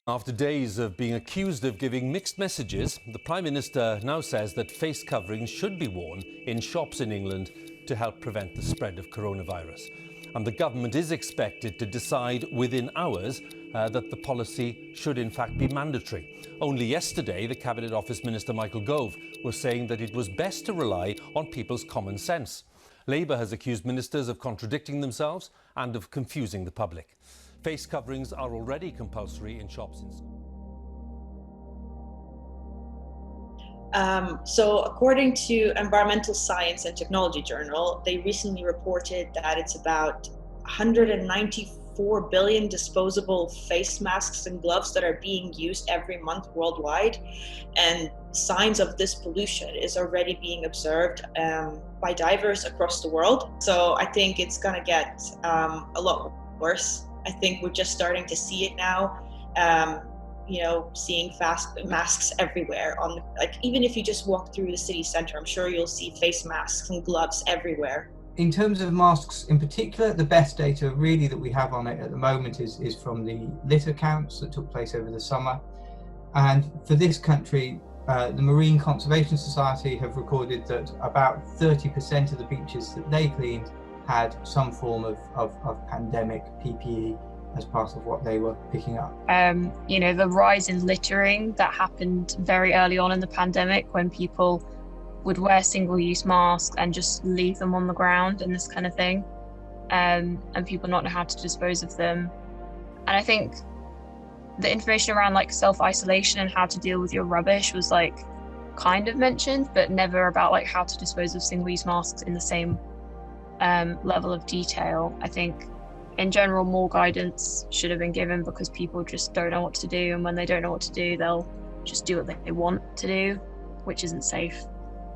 After days of being accused of giving mixed messages, the Prime Minister now says that face coverings should be worn in shops in England to help prevent the spread of coronavirus. And the government is expected to decide within hours that the policy should in fact be mandatory. Only yesterday, the Cabinet Office Minister Michael Gove was saying that it was best to rely on people's common sense. Labour has accused ministers of contradicting themselves and of confusing the public. Face coverings are already compulsory in shops in Scotland. So according to Environmental Science and Technology Journal, they recently reported that it's about 194 billion disposable face masks and gloves that are being used every month worldwide. And signs of this pollution is already being observed by divers across the world. So I think it's going to get a lot worse. I think we're just starting to see it now. Seeing masks everywhere even if you just walk through the city centre, I'm sure you'll see face masks and gloves everywhere. In terms of masks in particular, the best data really that we have on it at the moment is from the litter counts that took place over the summer. And for this country, the Marine Conservation Society have recorded that about 30% of the beaches that they cleaned had some form of pandemic PPE as part of what they were picking up. The rise in littering that happened very early on in the pandemic, when people would wear single-use masks and just leave them on the ground and this kind of thing, and people not know how to dispose of them. And I think the information around self-isolation and how to deal with your rubbish was kind of mentioned, but never about how to dispose of single-use masks in the same level of detail. I think in general more guidance should have been given, because people just don't know what to do, and when they don't know what to do, they'll just do what they want to do, which isn't safe.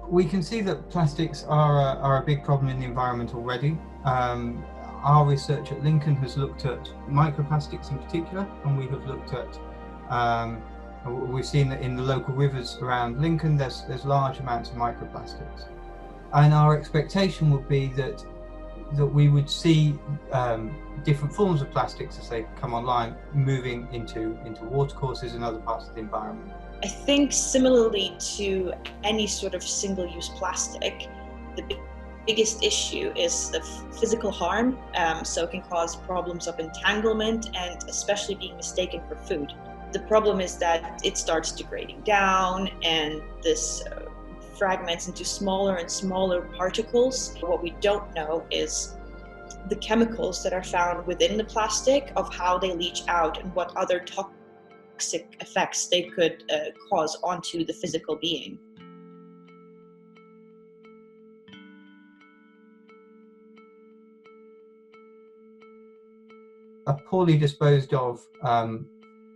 We can see that plastics are a big problem in the environment already. Our research at Lincoln has looked at microplastics in particular, and we have looked at we've seen that in the local rivers around Lincoln there's large amounts of microplastics, and our expectation would be that we would see different forms of plastics as they come online moving into watercourses and other parts of the environment. I think similarly to any sort of single-use plastic, the biggest issue is the physical harm. So it can cause problems of entanglement and especially being mistaken for food. The problem is that it starts degrading down, and this fragments into smaller and smaller particles. What we don't know is the chemicals that are found within the plastic, of how they leach out and what other toxic effects they could cause onto the physical being. A poorly disposed of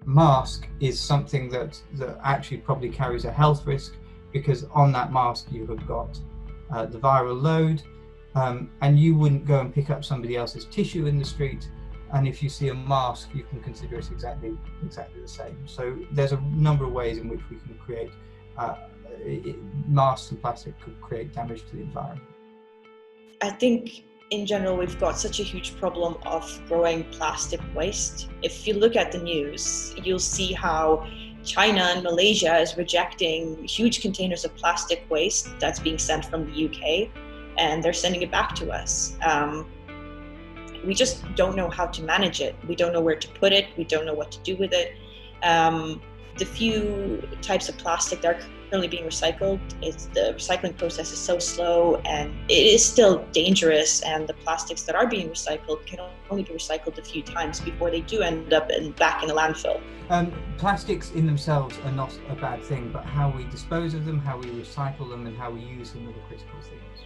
mask is something that actually probably carries a health risk, because on that mask you have got the viral load, and you wouldn't go and pick up somebody else's tissue in the street, and if you see a mask you can consider it exactly the same. So there's a number of ways in which we can create masks and plastic could create damage to the environment. I think in general we've got such a huge problem of growing plastic waste. If you look at the news, you'll see how China and Malaysia is rejecting huge containers of plastic waste that's being sent from the UK, and they're sending it back to us. We just don't know how to manage it. We don't know where to put it. We don't know what to do with it. The few types of plastic that are currently being recycled, the recycling process is so slow, and it is still dangerous, and the plastics that are being recycled can only be recycled a few times before they do end up back in the landfill. Plastics in themselves are not a bad thing, but how we dispose of them, how we recycle them, and how we use them are the critical things.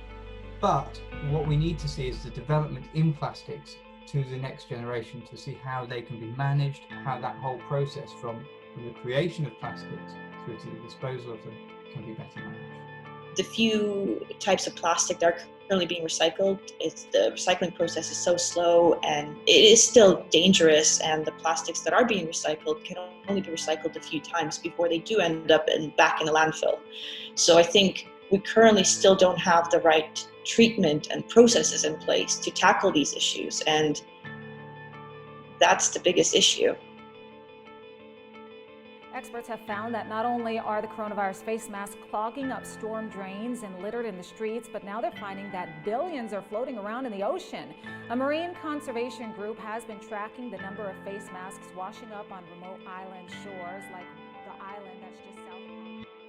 But what we need to see is the development in plastics to the next generation, to see how they can be managed, how that whole process from the creation of plastics through to the disposal of them can be better managed. The few types of plastic that are currently being recycled, the recycling process is so slow, and it is still dangerous, and the plastics that are being recycled can only be recycled a few times before they do end up back in the landfill. So I think we currently still don't have the right treatment and processes in place to tackle these issues, and that's the biggest issue. Experts have found that not only are the coronavirus face masks clogging up storm drains and littered in the streets, but now they're finding that billions are floating around in the ocean. A marine conservation group has been tracking the number of face masks washing up on remote island shores like the island that's just south of